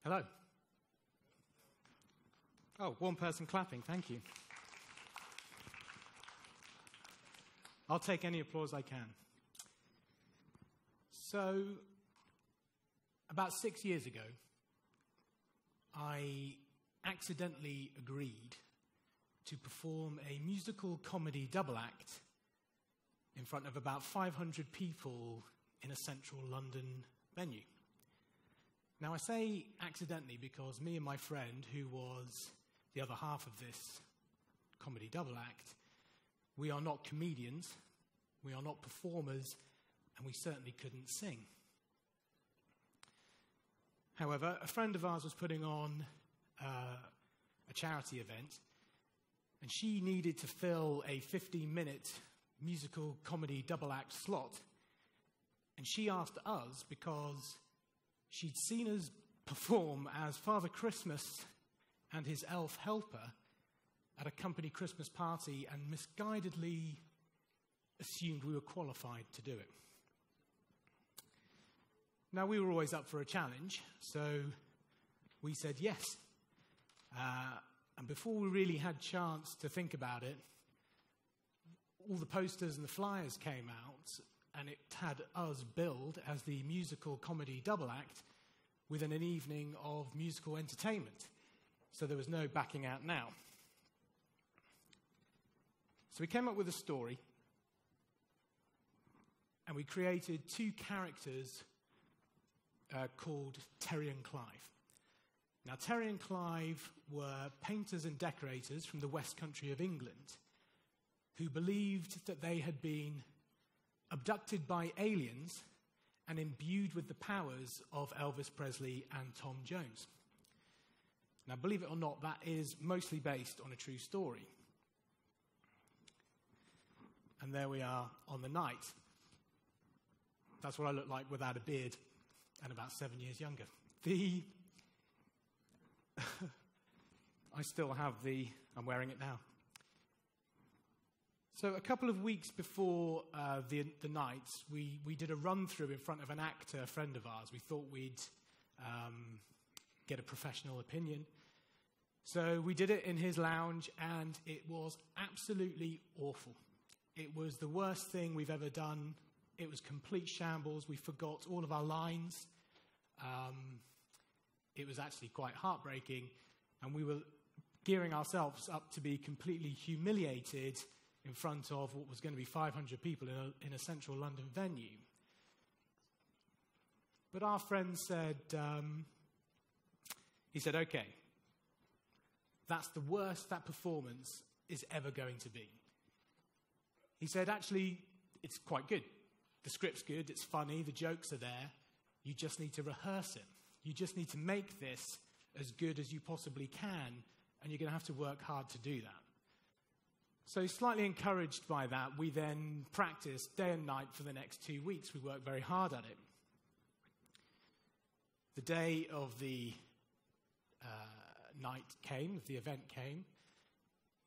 Hello. Oh, one person clapping, thank you. I'll take any applause I can. So, about 6 years ago, I accidentally agreed to perform a musical comedy double act in front of about 500 people in a central London venue. Now, I say accidentally because me and my friend, who was the other half of this comedy double act, we are not comedians, we are not performers, and we certainly couldn't sing. However, a friend of ours was putting on a charity event, and she needed to fill a 15-minute musical comedy double act slot. And she asked us because she'd seen us perform as Father Christmas and his elf helper at a company Christmas party and misguidedly assumed we were qualified to do it. Now, we were always up for a challenge, so we said yes. And before we really had a chance to think about it, all the posters and the flyers came out, and it had us billed as the musical comedy double act within an evening of musical entertainment. So there was no backing out now. So we came up with a story, and we created two characters called Terry and Clive. Now, Terry and Clive were painters and decorators from the West Country of England who believed that they had been abducted by aliens and imbued with the powers of Elvis Presley and Tom Jones. Now, believe it or not, that is mostly based on a true story. And there we are on the night. That's what I look like without a beard and about 7 years younger. I still have I'm wearing it now. So a couple of weeks before the night, we did a run-through in front of an actor friend of ours. We thought we'd get a professional opinion. So we did it in his lounge, and it was absolutely awful. It was the worst thing we've ever done. It was complete shambles. We forgot all of our lines. It was actually quite heartbreaking, and we were gearing ourselves up to be completely humiliated in front of what was going to be 500 people in a central London venue. But our friend said, he said, okay, that's the worst that performance is ever going to be. He said, actually, it's quite good. The script's good, it's funny, the jokes are there. You just need to rehearse it. You just need to make this as good as you possibly can, and you're going to have to work hard to do that. So slightly encouraged by that, we then practiced day and night for the next 2 weeks. We worked very hard at it. The day of the night came, the event came.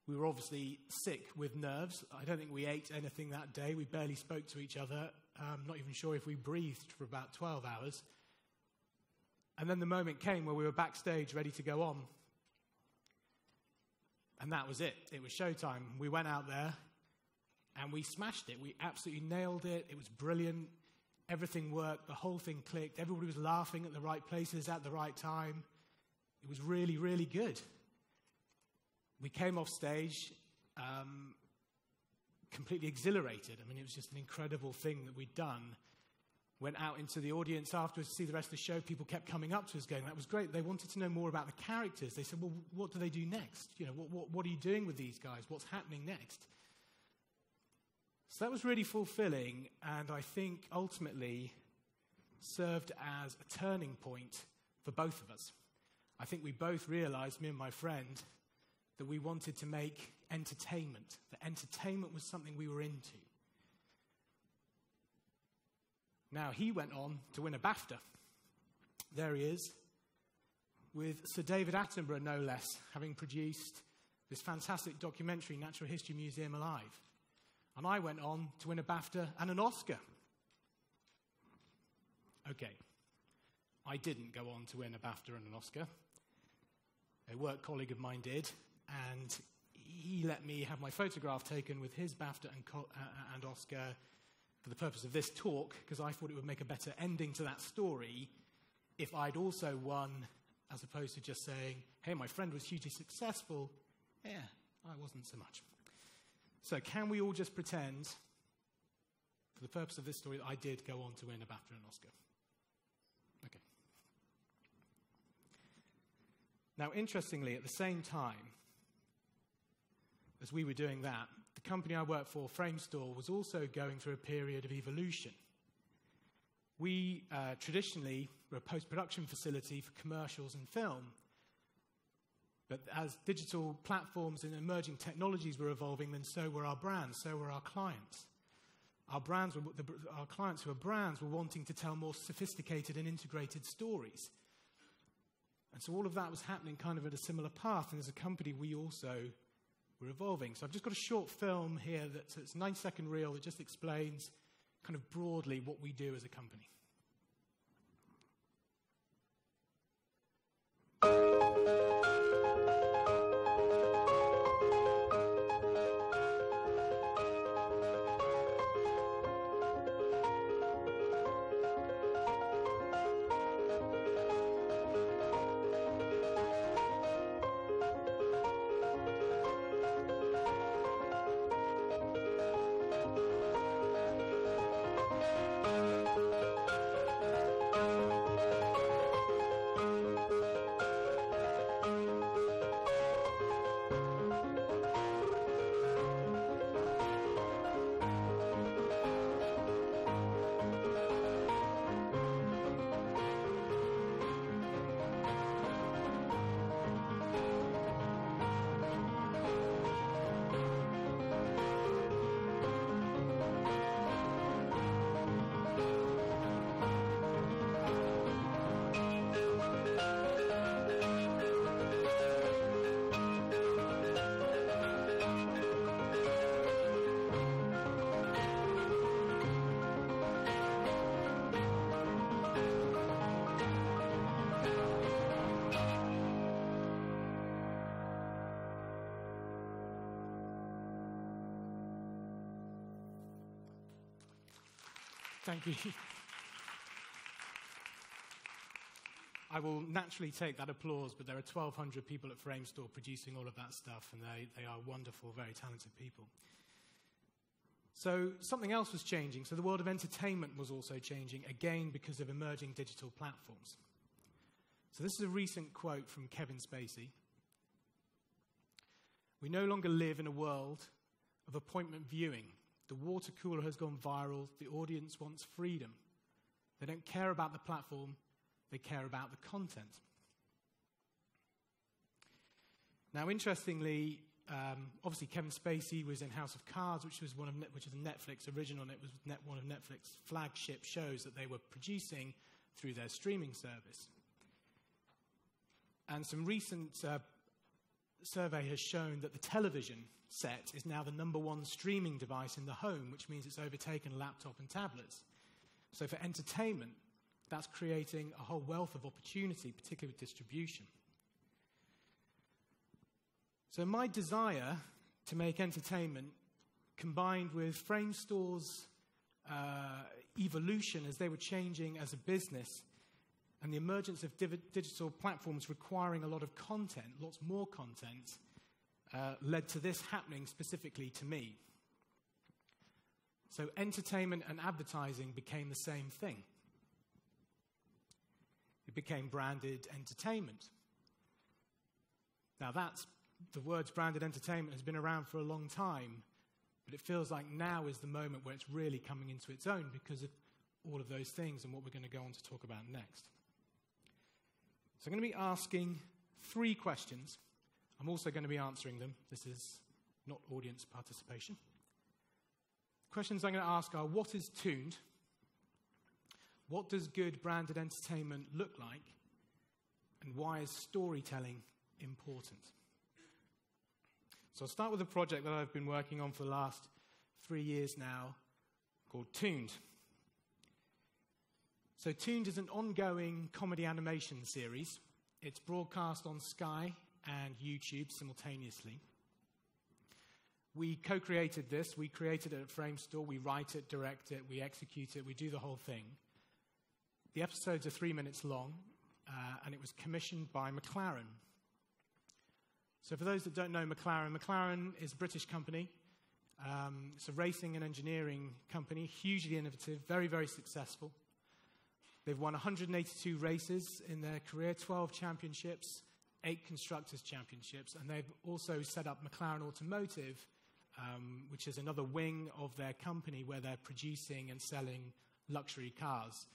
We were obviously sick with nerves. I don't think we ate anything that day. We barely spoke to each other. I'm not even sure if we breathed for about 12 hours. And then the moment came where we were backstage ready to go on. And that was it. It was showtime. We went out there and we smashed it. We absolutely nailed it. It was brilliant. Everything worked. The whole thing clicked. Everybody was laughing at the right places at the right time. It was really, really good. We came off stage completely exhilarated. I mean, it was just an incredible thing that we'd done. Went out into the audience afterwards to see the rest of the show. People kept coming up to us going, that was great. They wanted to know more about the characters. They said, well, what do they do next? You know, what are you doing with these guys? What's happening next? So that was really fulfilling, and I think ultimately served as a turning point for both of us. I think we both realized, me and my friend, that we wanted to make entertainment. That entertainment was something we were into. Now, he went on to win a BAFTA. There he is, with Sir David Attenborough, no less, having produced this fantastic documentary, Natural History Museum Alive. And I went on to win a BAFTA and an Oscar. Okay, I didn't go on to win a BAFTA and an Oscar. A work colleague of mine did, and he let me have my photograph taken with his BAFTA and Oscar for the purpose of this talk, because I thought it would make a better ending to that story if I'd also won, as opposed to just saying, hey, my friend was hugely successful. Yeah, I wasn't so much. So can we all just pretend, for the purpose of this story, that I did go on to win a BAFTA and Oscar? Okay. Now, interestingly, at the same time as we were doing that, the company I worked for, Framestore, was also going through a period of evolution. We traditionally were a post-production facility for commercials and film. But as digital platforms and emerging technologies were evolving, then so were our brands, so were our clients. Our clients who are brands were wanting to tell more sophisticated and integrated stories. And so all of that was happening kind of at a similar path, and as a company, we also were evolving. So I've just got a short film here that's a 9-second reel that just explains kind of broadly what we do as a company. Thank you. I will naturally take that applause, but there are 1,200 people at Framestore producing all of that stuff, and they are wonderful, very talented people. So something else was changing. So the world of entertainment was also changing, again because of emerging digital platforms. So this is a recent quote from Kevin Spacey. "We no longer live in a world of appointment viewing. The water cooler has gone viral. The audience wants freedom. They don't care about the platform. They care about the content." Now, interestingly, obviously Kevin Spacey was in House of Cards, which is a Netflix original, and it was one of Netflix's flagship shows that they were producing through their streaming service. And some recent survey has shown that the television set is now the #1 streaming device in the home, which means it's overtaken laptop and tablets. So for entertainment, that's creating a whole wealth of opportunity, particularly with distribution. So my desire to make entertainment, combined with Framestore's evolution as they were changing as a business, and the emergence of digital platforms requiring a lot of content, lots more content, led to this happening specifically to me. So entertainment and advertising became the same thing. It became branded entertainment. Now the words branded entertainment has been around for a long time, but it feels like now is the moment where it's really coming into its own because of all of those things and what we're going to go on to talk about next. So I'm going to be asking 3 questions. I'm also going to be answering them. This is not audience participation. Questions I'm going to ask are, what is tuned? What does good branded entertainment look like? And why is storytelling important? So I'll start with a project that I've been working on for the last 3 years now called Tuned. So Tooned is an ongoing comedy animation series. It's broadcast on Sky and YouTube simultaneously. We co-created this. We created it at Framestore. We write it, direct it, we execute it, we do the whole thing. The episodes are 3 minutes long, and it was commissioned by McLaren. So for those that don't know McLaren is a British company. It's a racing and engineering company, hugely innovative, very, very successful. They've won 182 races in their career, 12 championships, 8 constructors' championships, and they've also set up McLaren Automotive, which is another wing of their company where they're producing and selling luxury cars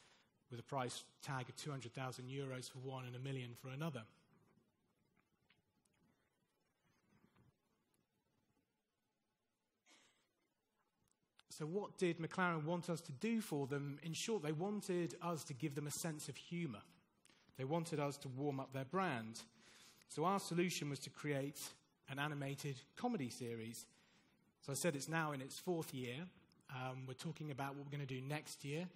with a price tag of 200,000 euros for one and $1 million for another. So what did McLaren want us to do for them? In short, they wanted us to give them a sense of humour. They wanted us to warm up their brand. So our solution was to create an animated comedy series. So I said it's now in its 4th year. We're talking about what we're going to do next year.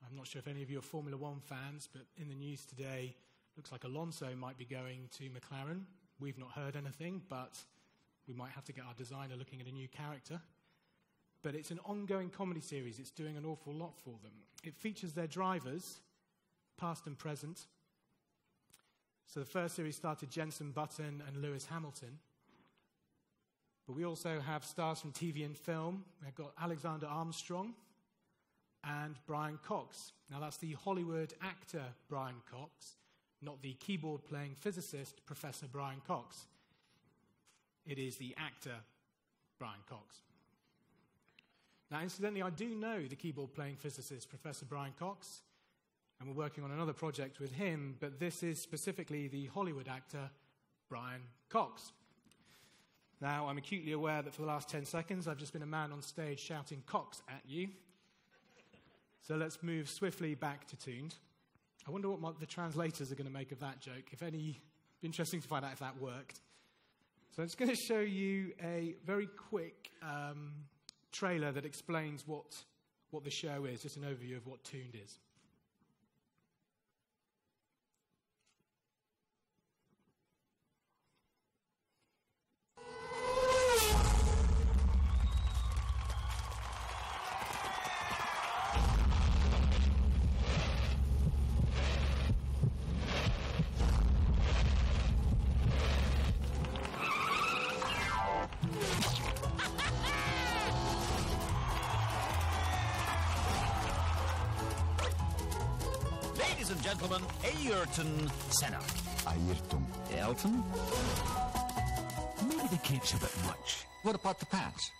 I'm not sure if any of you are Formula One fans, but in the news today, looks like Alonso might be going to McLaren. We've not heard anything, but we might have to get our designer looking at a new character. But it's an ongoing comedy series. It's doing an awful lot for them. It features their drivers, past and present. So the first series started Jenson Button and Lewis Hamilton. But we also have stars from TV and film. We've got Alexander Armstrong and Brian Cox. Now that's the Hollywood actor Brian Cox, not the keyboard-playing physicist Professor Brian Cox. It is the actor Brian Cox. Now, incidentally, I do know the keyboard-playing physicist, Professor Brian Cox, and we're working on another project with him, but this is specifically the Hollywood actor, Brian Cox. Now, I'm acutely aware that for the last 10 seconds, I've just been a man on stage shouting Cox at you. So let's move swiftly back to Tooned. I wonder what the translators are going to make of that joke. If any, interesting to find out if that worked. So I'm just going to show you a very quick trailer that explains what the show is, just an overview of what Tooned is. Ladies and gentlemen, Ayrton Senna. Ayrton. Elton? Maybe the cape's a bit much. What about the pants?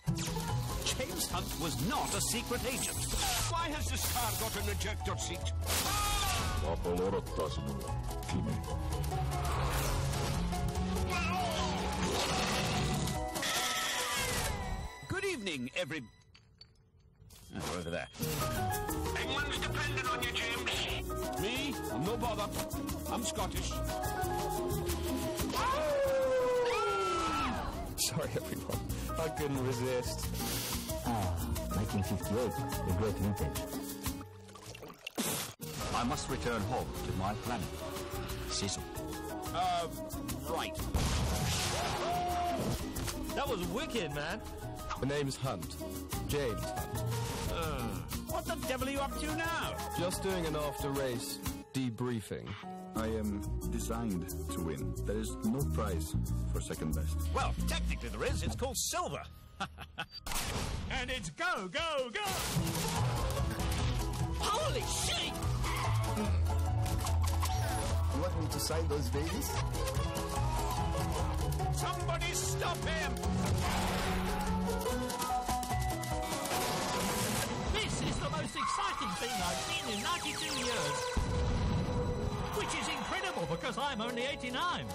James Hunt was not a secret agent. Why has this car got an ejector seat? Apollo odottaa sinua, Kimi. Good evening, over there. England's depending on you, James. Me? I'm no bother. I'm Scottish. Sorry, everyone. I couldn't resist. 1958, the great vintage. I must return home to my planet. Cecil. Right. That was wicked, man. The name's Hunt. James Hunt. What the devil are you up to now? Just doing an after-race debriefing. I am designed to win. There is no prize for second best. Well, technically there is. It's called silver. And it's go, go, go! Holy shit! You want me to sign those babies? Somebody stop him! This is the most exciting thing I've seen in 92 years. Which is incredible because I'm only 89.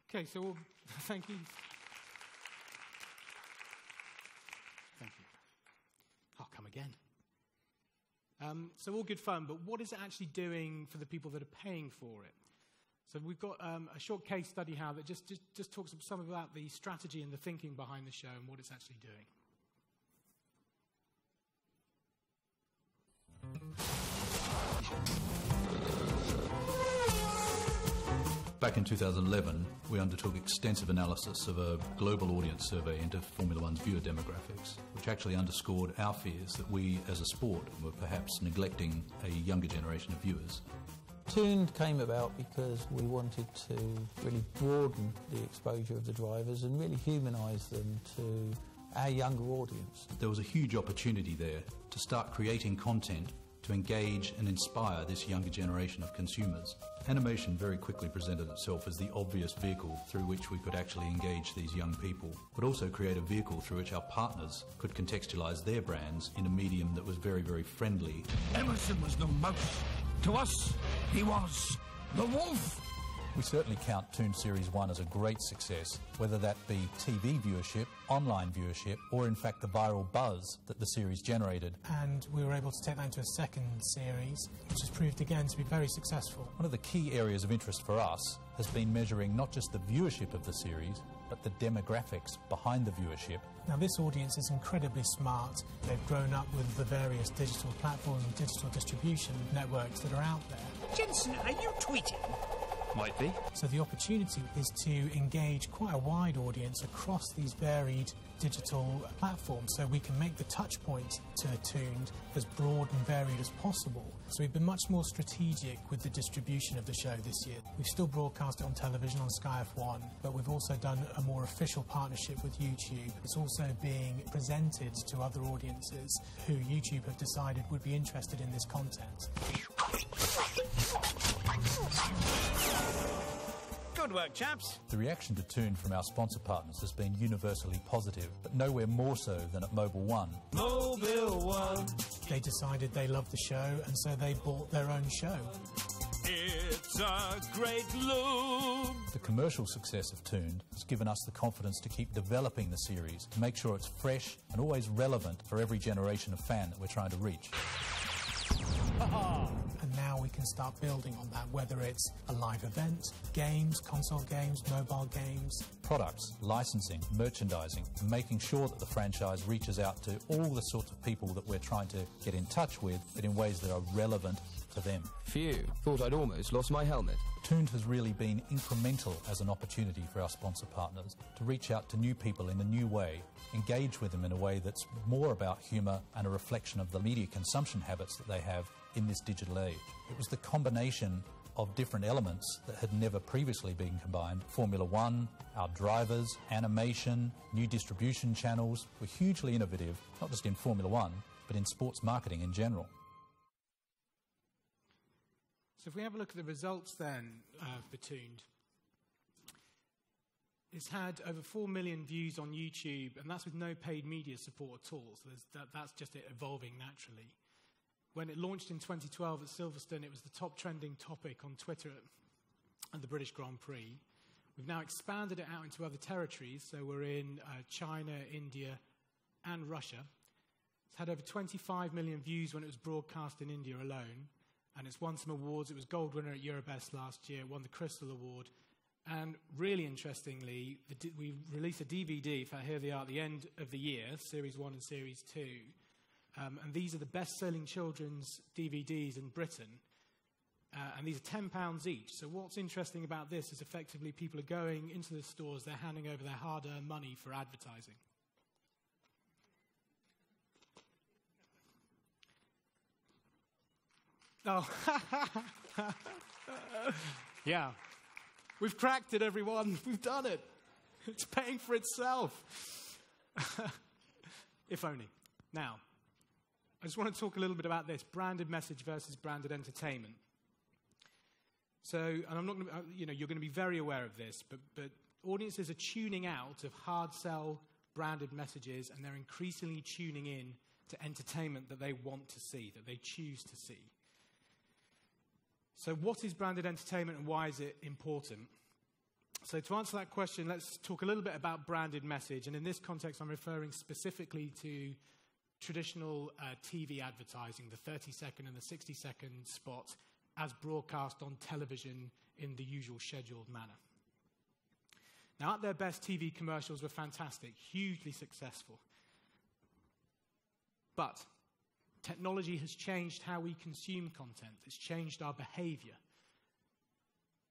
Okay, so thank you. Thank you. I'll come again. So all good fun, but what is it actually doing for the people that are paying for it? So we've got a short case study how that just talks some about the strategy and the thinking behind the show and what it's actually doing. Back in 2011, we undertook extensive analysis of a global audience survey into Formula One's viewer demographics, which actually underscored our fears that we, as a sport, were perhaps neglecting a younger generation of viewers. Tuned came about because we wanted to really broaden the exposure of the drivers and really humanise them to our younger audience. There was a huge opportunity there to start creating content to engage and inspire this younger generation of consumers. Animation very quickly presented itself as the obvious vehicle through which we could actually engage these young people, but also create a vehicle through which our partners could contextualise their brands in a medium that was very, very friendly. Emerson was no mouse. To us, he was the wolf. We certainly count Toon Series 1 as a great success, whether that be TV viewership, online viewership, or in fact the viral buzz that the series generated. And we were able to take that into a second series, which has proved again to be very successful. One of the key areas of interest for us has been measuring not just the viewership of the series, but the demographics behind the viewership. Now this audience is incredibly smart. They've grown up with the various digital platforms and digital distribution networks that are out there. Jensen, are you tweeting? Might be. So the opportunity is to engage quite a wide audience across these varied digital platforms, so we can make the touch point to Tuned as broad and varied as possible. So we've been much more strategic with the distribution of the show this year. We've still broadcast it on television on Sky F1, but we've also done a more official partnership with YouTube. It's also being presented to other audiences who YouTube have decided would be interested in this content. Good work, chaps. The reaction to Toon from our sponsor partners has been universally positive, but nowhere more so than at Mobile One. Mobile One. They decided they loved the show, and so they bought their own show. It's a great loop. The commercial success of Toon has given us the confidence to keep developing the series, to make sure it's fresh and always relevant for every generation of fan that we're trying to reach. And now we can start building on that, whether it's a live event, games, console games, mobile games. Products, licensing, merchandising, and making sure that the franchise reaches out to all the sorts of people that we're trying to get in touch with, but in ways that are relevant to them. Phew, thought I'd almost lost my helmet. Tooned has really been incremental as an opportunity for our sponsor partners to reach out to new people in a new way, engage with them in a way that's more about humour and a reflection of the media consumption habits that they have in this digital age. It was the combination of different elements that had never previously been combined. Formula One, our drivers, animation, new distribution channels were hugely innovative, not just in Formula One, but in sports marketing in general. So if we have a look at the results then for Tuned, it's had over 4 million views on YouTube, and that's with no paid media support at all, so that's just it evolving naturally. When it launched in 2012 at Silverstone, it was the top trending topic on Twitter at the British Grand Prix. We've now expanded it out into other territories, so we're in China, India, and Russia. It's had over 25 million views when it was broadcast in India alone, and it's won some awards. It was gold winner at Eurobest last year, won the Crystal Award, and really interestingly, we released a DVD, for here they are at the end of the year, Series 1 and Series 2, and these are the best-selling children's DVDs in Britain, and these are £10 each. So what's interesting about this is effectively people are going into the stores, they're handing over their hard-earned money for advertising. Oh, yeah. We've cracked it, everyone. We've done it. It's paying for itself. If only. Now, I just want to talk a little bit about this, branded message versus branded entertainment. So, and I'm not going to, you're going to be very aware of this, but audiences are tuning out of hard sell branded messages, and they're increasingly tuning in to entertainment that they want to see, that they choose to see. So what is branded entertainment and why is it important? So to answer that question, let's talk a little bit about branded message. And in this context, I'm referring specifically to traditional TV advertising, the 30-second and the 60-second spot as broadcast on television in the usual scheduled manner. Now, at their best, TV commercials were fantastic, hugely successful. But Technology has changed how we consume content. It's changed our behavior,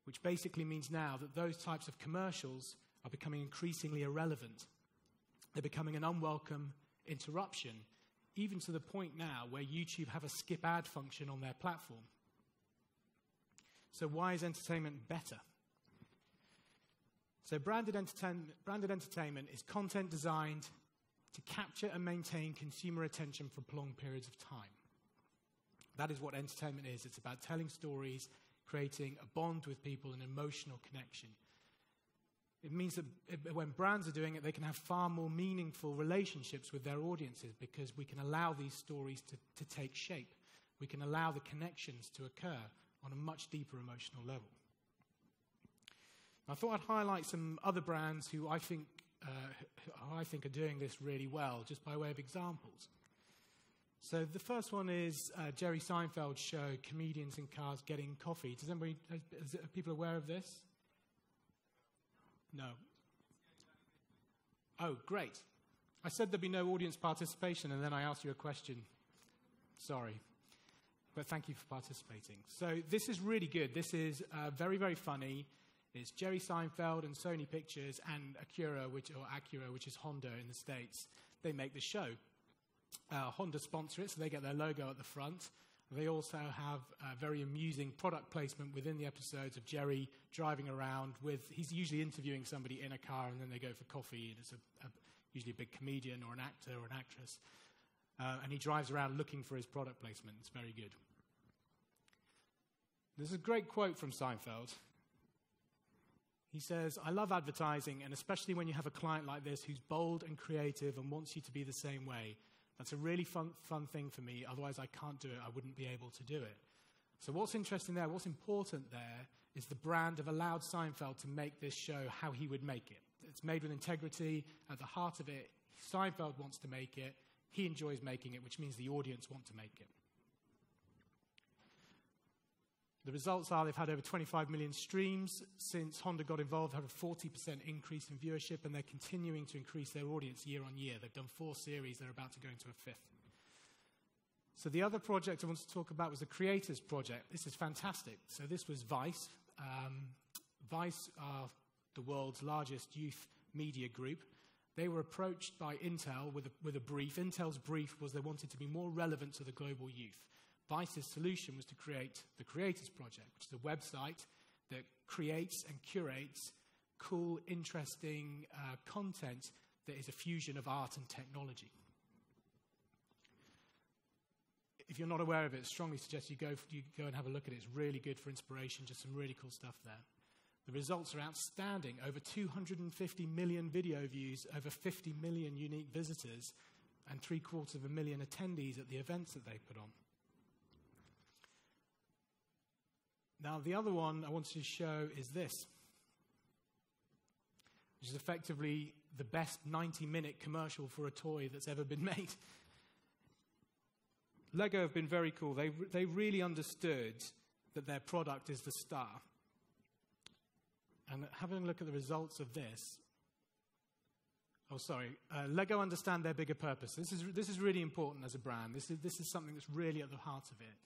which basically means now that those types of commercials are becoming increasingly irrelevant. They're becoming an unwelcome interruption, even to the point now where YouTube have a skip ad function on their platform. So why is entertainment better? So branded entertainment is content designed to capture and maintain consumer attention for prolonged periods of time. That is what entertainment is. It's about telling stories, creating a bond with people, an emotional connection. It means that when brands are doing it, they can have far more meaningful relationships with their audiences because we can allow these stories to take shape. We can allow the connections to occur on a much deeper emotional level. I thought I'd highlight some other brands who I think are doing this really well, just by way of examples. So the first one is Jerry Seinfeld's show, Comedians in Cars Getting Coffee. Are people aware of this? No. Oh, great. I said there'd be no audience participation, and then I asked you a question. Sorry. But thank you for participating. So this is really good. This is very, very funny. It's Jerry Seinfeld and Sony Pictures and Acura, which is Honda in the States. They make the show. Honda sponsor it, so they get their logo at the front. They also have very amusing product placement within the episodes of Jerry driving around he's usually interviewing somebody in a car, and then they go for coffee, and it's usually a big comedian or an actor or an actress. And he drives around looking for his product placement. It's very good. There's a great quote from Seinfeld. He says, "I love advertising, and especially when you have a client like this who's bold and creative and wants you to be the same way. That's a really fun thing for me. Otherwise, I can't do it. I wouldn't be able to do it." So what's interesting there, what's important there, is the brand have allowed Seinfeld to make this show how he would make it. It's made with integrity. At the heart of it, Seinfeld wants to make it. He enjoys making it, which means the audience want to make it. The results are they've had over 25 million streams since Honda got involved, have a 40% increase in viewership, and they're continuing to increase their audience year on year. They've done 4 series. They're about to go into a 5th. So the other project I wanted to talk about was the Creators Project. This is fantastic. So this was Vice. Vice are the world's largest youth media group. They were approached by Intel with a brief. Intel's brief was they wanted to be more relevant to the global youth. Vice's solution was to create the Creators Project, which is a website that creates and curates cool, interesting content that is a fusion of art and technology. If you're not aware of it, I strongly suggest you go and have a look at it. It's really good for inspiration, just some really cool stuff there. The results are outstanding. Over 250 million video views, over 50 million unique visitors, and 750,000 attendees at the events that they put on. Now, the other one I wanted to show is this, which is effectively the best 90-minute commercial for a toy that's ever been made. Lego have been very cool. They really understood that their product is the star. And having a look at the results of this, Lego understand their bigger purpose. This is really important as a brand. This is something that's really at the heart of it.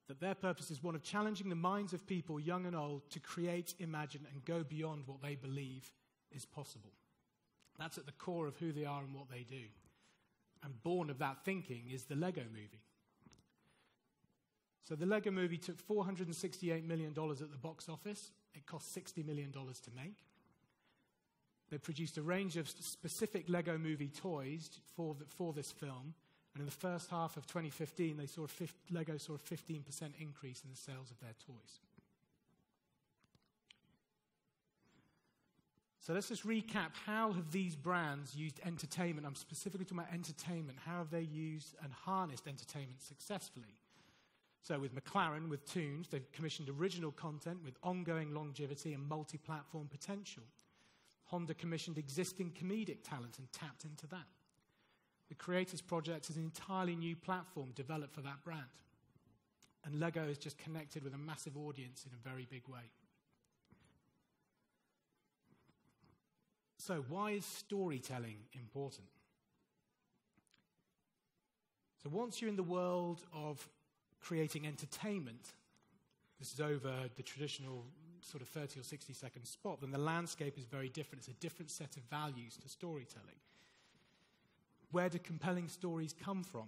That their purpose is one of challenging the minds of people, young and old, to create, imagine, and go beyond what they believe is possible. That's at the core of who they are and what they do. And born of that thinking is the Lego Movie. So the Lego Movie took $468 million at the box office. It cost $60 million to make. They produced a range of specific Lego Movie toys for this film. And in the first half of 2015, Lego saw a 15% increase in the sales of their toys. So let's just recap. How have these brands used entertainment? I'm specifically talking about entertainment. How have they used and harnessed entertainment successfully? So with McLaren, with Toons, they've commissioned original content with ongoing longevity and multi-platform potential. Honda commissioned existing comedic talent and tapped into that. The Creators Project is an entirely new platform developed for that brand. And Lego is just connected with a massive audience in a very big way. So why is storytelling important? So once you're in the world of creating entertainment, this is over the traditional sort of 30 or 60 second spot, then the landscape is very different. It's a different set of values to storytelling. Where do compelling stories come from?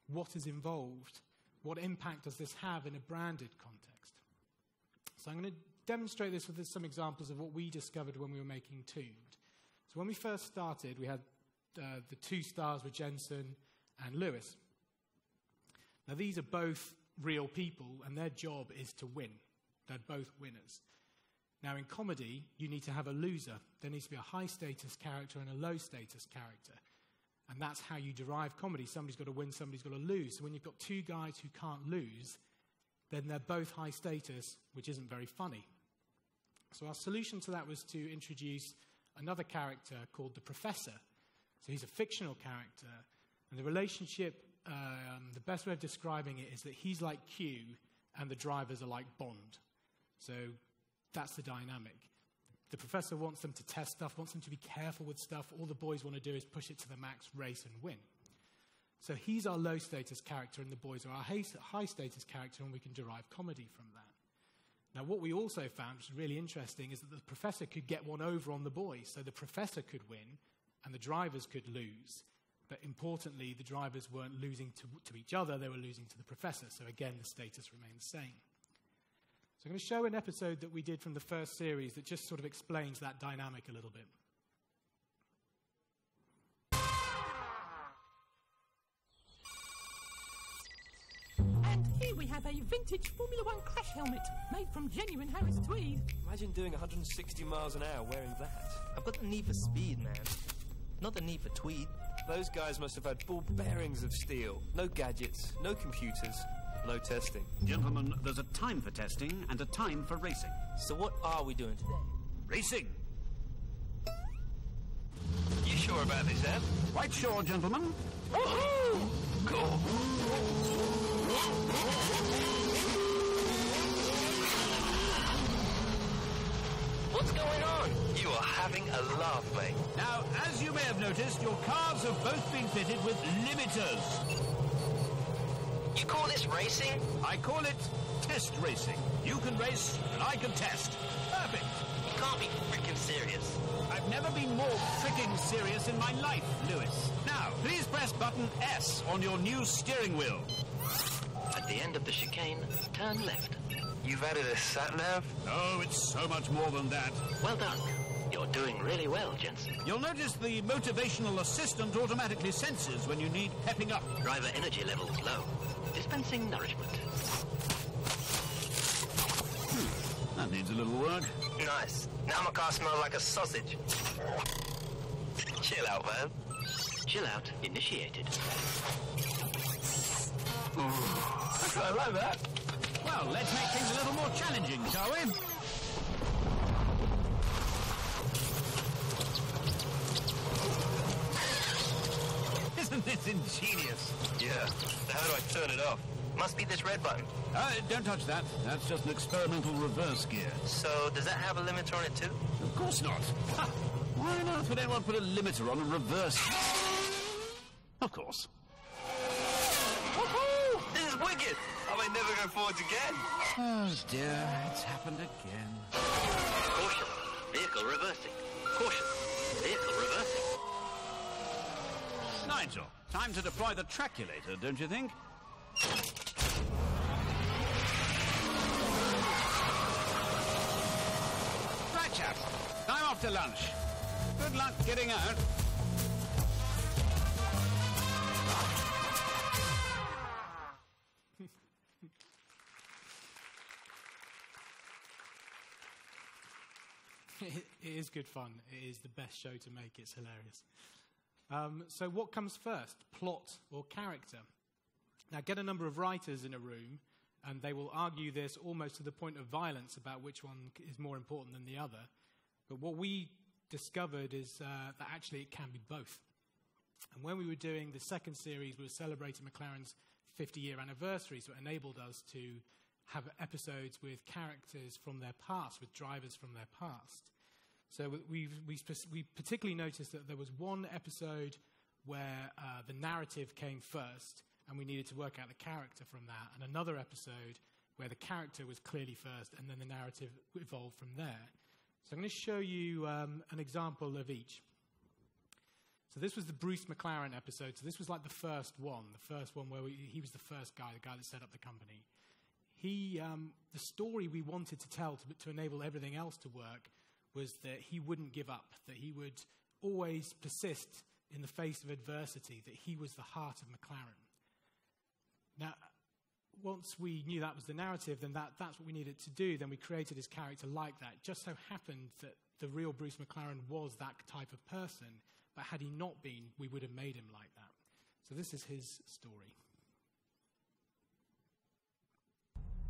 What is involved? What impact does this have in a branded context? So I'm going to demonstrate this with some examples of what we discovered when we were making Tombed. So when we first started, we had the two stars were Jensen and Lewis. Now these are both real people, and their job is to win. They're both winners. Now in comedy, you need to have a loser. There needs to be a high-status character and a low-status character. And that's how you derive comedy. Somebody's got to win, somebody's got to lose. So when you've got two guys who can't lose, then they're both high status, which isn't very funny. So our solution to that was to introduce another character called the Professor. So he's a fictional character, and the relationship, the best way of describing it is that he's like Q and the drivers are like Bond. So that's the dynamic. The Professor wants them to test stuff, wants them to be careful with stuff. All the boys want to do is push it to the max, race and win. So he's our low-status character, and the boys are our high-status character, and we can derive comedy from that. Now, what we also found, which is really interesting, is that the Professor could get one over on the boys. So the Professor could win, and the drivers could lose. But importantly, the drivers weren't losing to each other, they were losing to the Professor. So again, the status remained the same. So I'm going to show an episode that we did from the first series that just sort of explains that dynamic a little bit. And here we have a vintage Formula One crash helmet made from genuine Harris tweed. Imagine doing 160 miles an hour wearing that. I've got the need for speed, man. Not the need for tweed. Those guys must have had ball bearings of steel. No gadgets, no computers, no testing. Gentlemen, there's a time for testing and a time for racing. So what are we doing today? Racing! You sure about this, Ed? Quite sure, gentlemen. Woohoo! Cool. What's going on? You are having a laugh, mate. Now, as you may have noticed, your cars have both been fitted with limiters. You call this racing? I call it test racing. You can race, and I can test. Perfect. You can't be freaking serious. I've never been more freaking serious in my life, Lewis. Now, please press button S on your new steering wheel. At the end of the chicane, turn left. You've added a sat-nav? Oh, it's so much more than that. Well done. You're doing really well, Jensen. You'll notice the motivational assistant automatically senses when you need pepping up. Driver energy levels low. Dispensing nourishment. That needs a little work. Nice. Now my car smells like a sausage. Chill out, man. Chill out initiated. I like that. Well, let's make things a little more challenging, shall we? Isn't this ingenious? Yeah. How do I turn it off? Must be this red button. Don't touch that. That's just an experimental reverse gear. So, does that have a limiter on it too? Of course not. Ha! Why on earth would anyone put a limiter on a reverse? Of course. Woohoo! This is wicked! I may never go forwards again. Oh dear, it's happened again. Caution. Vehicle reversing. Caution. Vehicle reversing. Nigel, time to deploy the traculator, don't you think? Right, chaps. Time off to lunch. Good luck getting out. It is good fun. It is the best show to make. It's hilarious. So what comes first, plot or character? Now, get a number of writers in a room, and they will argue this almost to the point of violence about which one is more important than the other. But what we discovered is that actually it can be both. And when we were doing the second series, we were celebrating McLaren's 50-year anniversary, so it enabled us to have episodes with characters from their past, with drivers from their past. So we particularly noticed that there was one episode where the narrative came first, and we needed to work out the character from that, and another episode where the character was clearly first, and then the narrative evolved from there. So I'm going to show you an example of each. So this was the Bruce McLaren episode. So this was like the first one where he was the first guy, the guy that set up the company. The story we wanted to tell to enable everything else to work was that he wouldn't give up, that he would always persist in the face of adversity, that he was the heart of McLaren. Now, once we knew that was the narrative, then that's what we needed to do. Then we created his character like that. It just so happened that the real Bruce McLaren was that type of person, but had he not been, we would have made him like that. So this is his story.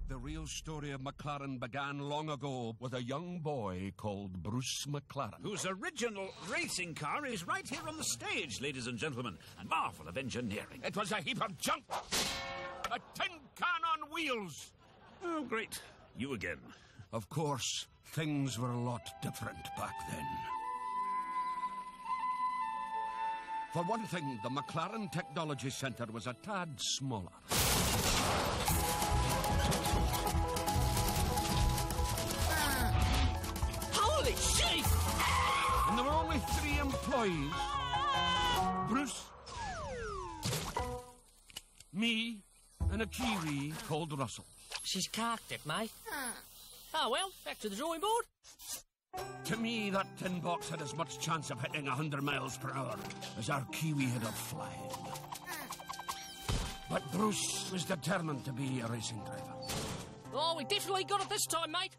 The real story of McLaren began long ago with a young boy called Bruce McLaren, whose original racing car is right here on the stage, ladies and gentlemen. A marvel of engineering. It was a heap of junk. A tin can on wheels. Oh, great. You again. Of course, things were a lot different back then. For one thing, the McLaren Technology Centre was a tad smaller. Holy shit! And there were only 3 employees. Bruce, me, and a Kiwi called Russell. She's carked it, mate. Oh, well, back to the drawing board. To me, that tin box had as much chance of hitting 100 miles per hour as our Kiwi had of flying. But Bruce was determined to be a racing driver. Oh, we definitely got it this time, mate.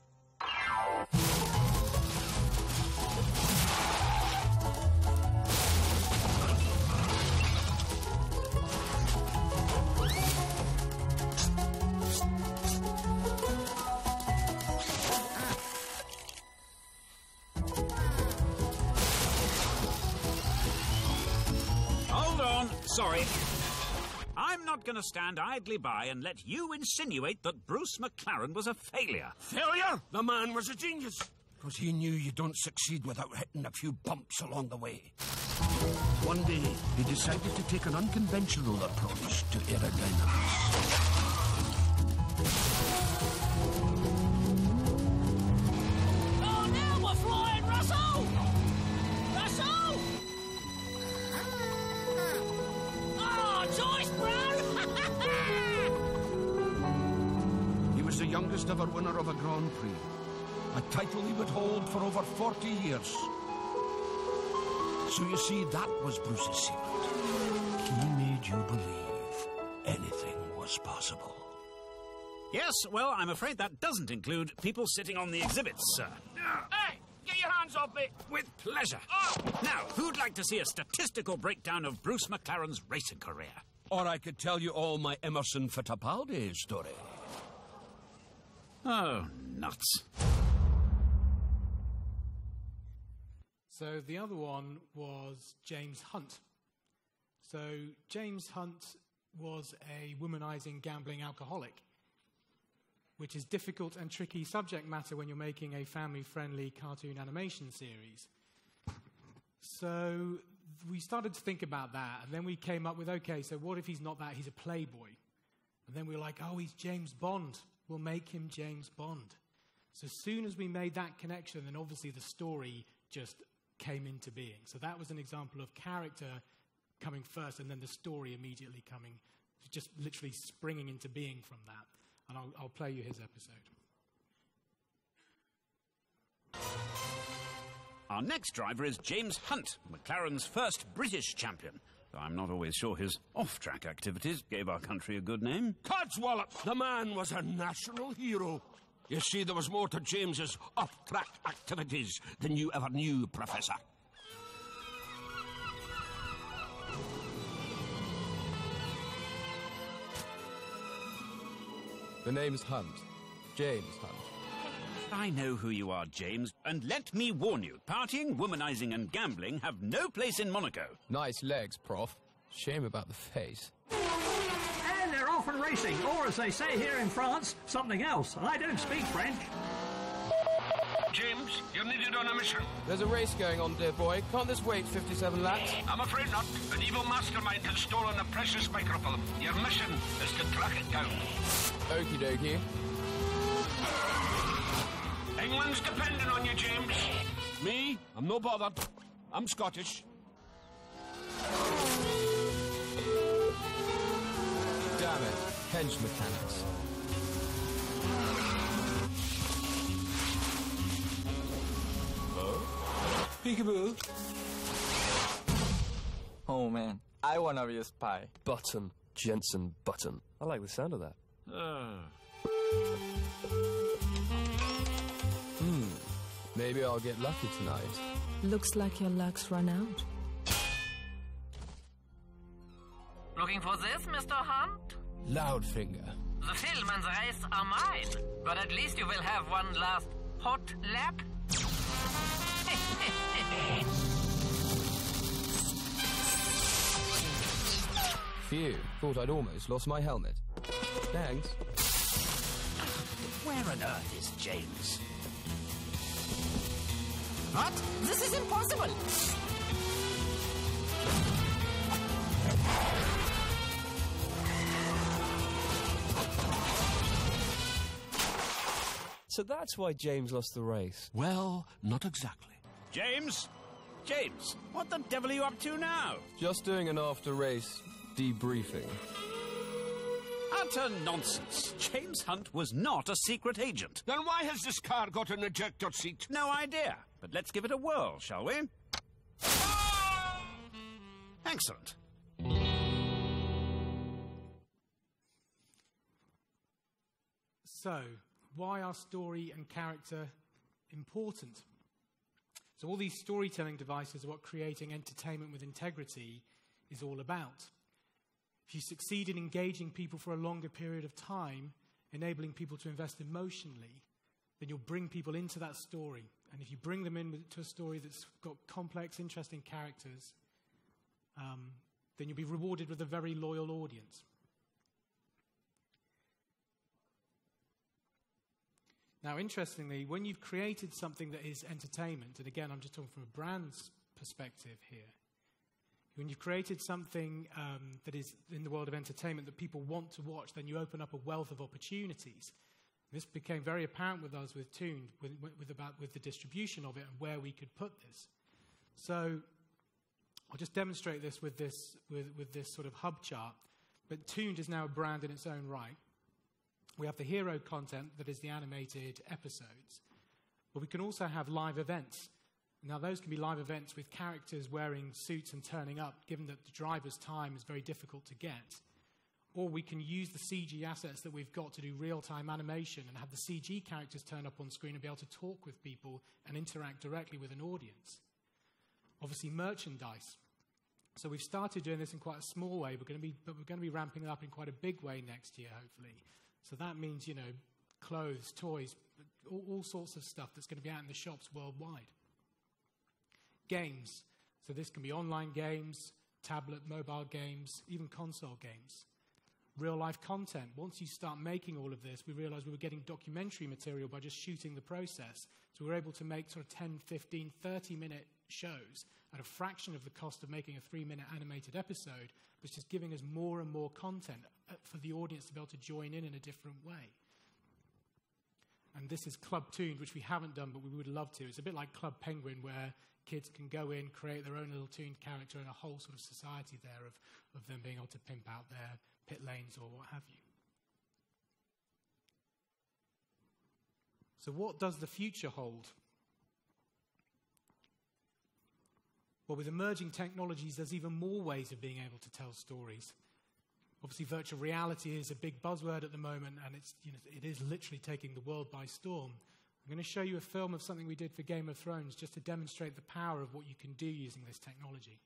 Hold on. Sorry. I'm not going to stand idly by and let you insinuate that Bruce McLaren was a failure. Failure? The man was a genius. Because he knew you don't succeed without hitting a few bumps along the way. One day, he decided to take an unconventional approach to aerodynamics. Oh, now we're flying, Russell! Russell! Oh, choice, bro! He was the youngest ever winner of a Grand Prix. A title he would hold for over 40 years. So you see, that was Bruce's secret. He made you believe anything was possible. Yes, well, I'm afraid that doesn't include people sitting on the exhibits, sir. Hey, get your hands off me! With pleasure. Oh. Now, who'd like to see a statistical breakdown of Bruce McLaren's racing career? Or I could tell you all my Emerson Fittipaldi story. Oh, nuts. So the other one was James Hunt. So James Hunt was a womanizing, gambling alcoholic, which is difficult and tricky subject matter when you're making a family-friendly cartoon animation series. So we started to think about that, and then we came up with, okay, so what if he's not that, he's a playboy? And then we were like, oh, he's James Bond. We'll make him James Bond. So as soon as we made that connection, then obviously the story just came into being. So that was an example of character coming first and then the story immediately coming, just literally springing into being from that. And I'll play you his episode. Our next driver is James Hunt, McLaren's first British champion. Though I'm not always sure his off-track activities gave our country a good name. Codswallop! The man was a national hero. You see, there was more to James's off-track activities than you ever knew, Professor. The name's Hunt. James Hunt. I know who you are, James, and let me warn you, partying, womanizing and gambling have no place in Monaco. Nice legs, Prof. Shame about the face. And they're off and racing, or as they say here in France, something else. I don't speak French. James? You're needed on a mission. There's a race going on, dear boy. Can't this wait 57 laps? I'm afraid not. An evil mastermind has stolen a precious microfilm. Your mission is to track it down. Okie dokie. England's depending on you, James. Me? I'm no bothered. I'm Scottish. Damn it. Hedge mechanics. Peekaboo. Oh man, I wanna be a spy. Button. Jensen Button. I like the sound of that. Maybe I'll get lucky tonight. Looks like your luck's run out. Looking for this, Mr. Hunt? Loudfinger. The film and the race are mine, but at least you will have one last hot lap. Phew, thought I'd almost lost my helmet. Thanks. Where on earth is James? What? This is impossible! So that's why James lost the race. Well, not exactly. James? James, what the devil are you up to now? Just doing an after-race debriefing. Utter nonsense. James Hunt was not a secret agent. Then why has this car got an ejector seat? No idea. But let's give it a whirl, shall we? Excellent. So, why are story and character important? So all these storytelling devices are what creating entertainment with integrity is all about. If you succeed in engaging people for a longer period of time, enabling people to invest emotionally, then you'll bring people into that story. And if you bring them into a story that's got complex, interesting characters, then you'll be rewarded with a very loyal audience. Now, interestingly, when you've created something that is entertainment, and again, I'm just talking from a brand's perspective here, when you've created something that is in the world of entertainment that people want to watch, then you open up a wealth of opportunities. This became very apparent with us with Tuned, with the distribution of it and where we could put this. So I'll just demonstrate this with this sort of hub chart. But Tuned is now a brand in its own right. We have the hero content that is the animated episodes. But we can also have live events. Now, those can be live events with characters wearing suits and turning up, given that the driver's time is very difficult to get. Or we can use the CG assets that we've got to do real-time animation and have the CG characters turn up on screen and be able to talk with people and interact directly with an audience. Obviously, merchandise. So we've started doing this in quite a small way, but we're going to be ramping it up in quite a big way next year, hopefully. So that means, clothes, toys, all sorts of stuff that's going to be out in the shops worldwide. Games. So this can be online games, tablet, mobile games, even console games. Real-life content. Once you start making all of this, we realized we were getting documentary material by just shooting the process. So we were able to make sort of 10, 15, 30-minute shows at a fraction of the cost of making a 3-minute animated episode, but it's just giving us more and more content for the audience to be able to join in a different way. And this is Club Tuned, which we haven't done, but we would love to. It's a bit like Club Penguin, where kids can go in, create their own little tuned character, and a whole sort of society there of them being able to pimp out their pit lanes or what have you. So what does the future hold? Well, with emerging technologies, there's even more ways of being able to tell stories. Obviously, virtual reality is a big buzzword at the moment, and it is literally taking the world by storm. I'm going to show you a film of something we did for Game of Thrones just to demonstrate the power of what you can do using this technology.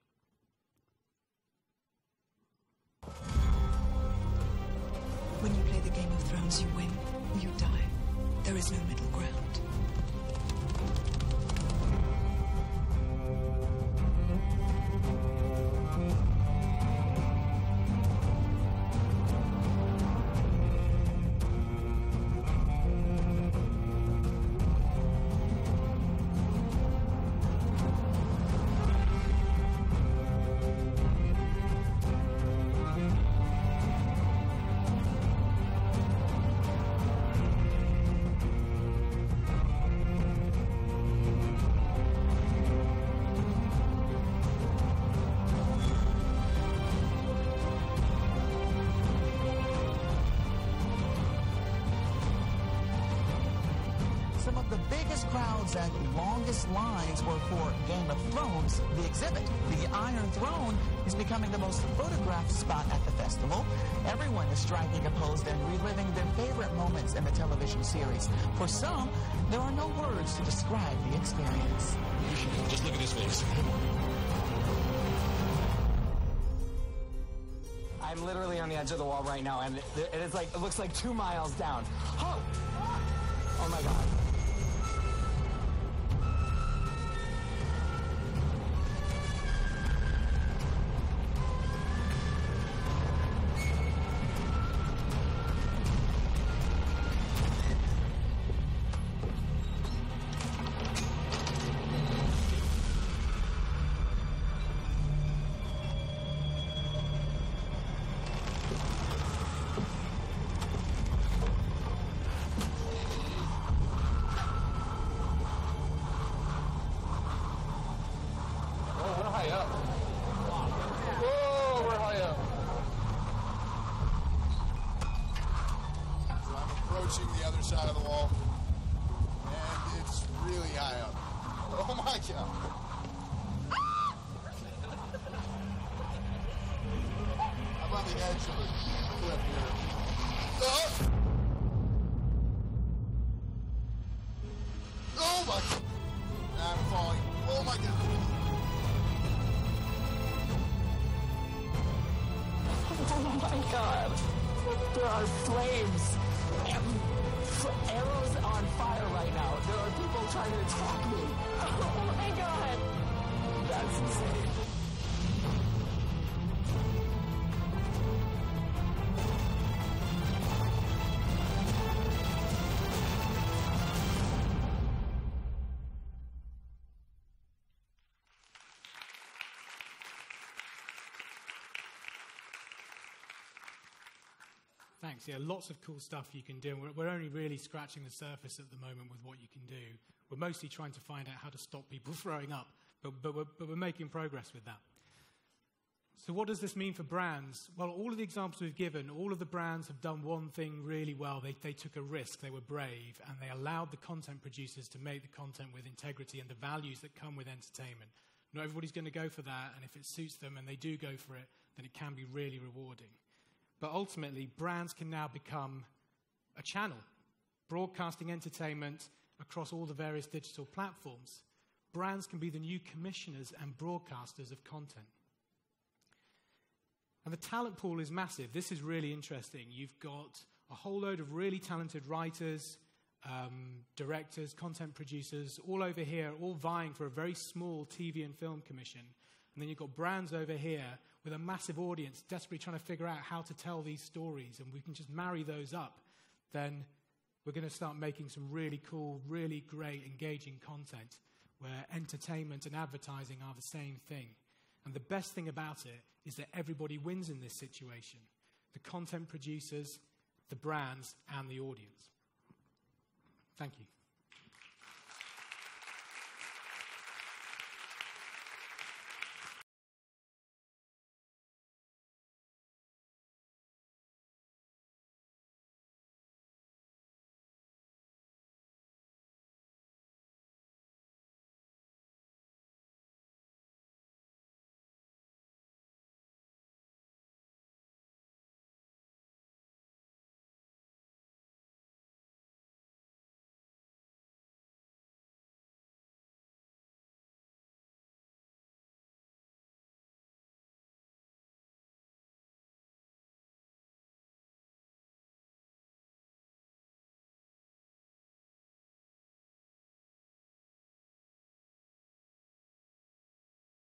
When you play the Game of Thrones, you win or you die. There is no middle ground. some of the biggest crowds and longest lines were for Game of Thrones, the exhibit. The Iron Throne is becoming the most photographed spot at the festival. Everyone is striking a pose and reliving their favorite moments in the television series. For some, there are no words to describe the experience. Just look at his face. I'm literally on the edge of the wall right now, and it looks like 2 miles down. Oh! Oh my God. The other side of the wall, and it's really high up. Oh my God. I'm on the edge of a cliff here. Oh! Oh my God. I'm falling. Oh my God. Oh my God. There are flames. Arrows on fire right now. There are people trying to attack me. Oh my God. That's insane. Thanks. Yeah, lots of cool stuff you can do. We're only really scratching the surface at the moment with what you can do. We're mostly trying to find out how to stop people throwing up, but we're making progress with that. So what does this mean for brands? Well, all of the examples we've given, all of the brands have done one thing really well. They took a risk, they were brave, and they allowed the content producers to make the content with integrity and the values that come with entertainment. Not everybody's going to go for that, and if it suits them and they do go for it, then it can be really rewarding. But ultimately, brands can now become a channel, broadcasting entertainment across all the various digital platforms. Brands can be the new commissioners and broadcasters of content. And the talent pool is massive. This is really interesting. You've got a whole load of really talented writers, directors, content producers, all over here, all vying for a very small TV and film commission. And then you've got brands over here with a massive audience desperately trying to figure out how to tell these stories, and we can just marry those up, then we're going to start making some really cool, really great, engaging content where entertainment and advertising are the same thing. And the best thing about it is that everybody wins in this situation. The content producers, the brands, and the audience. Thank you.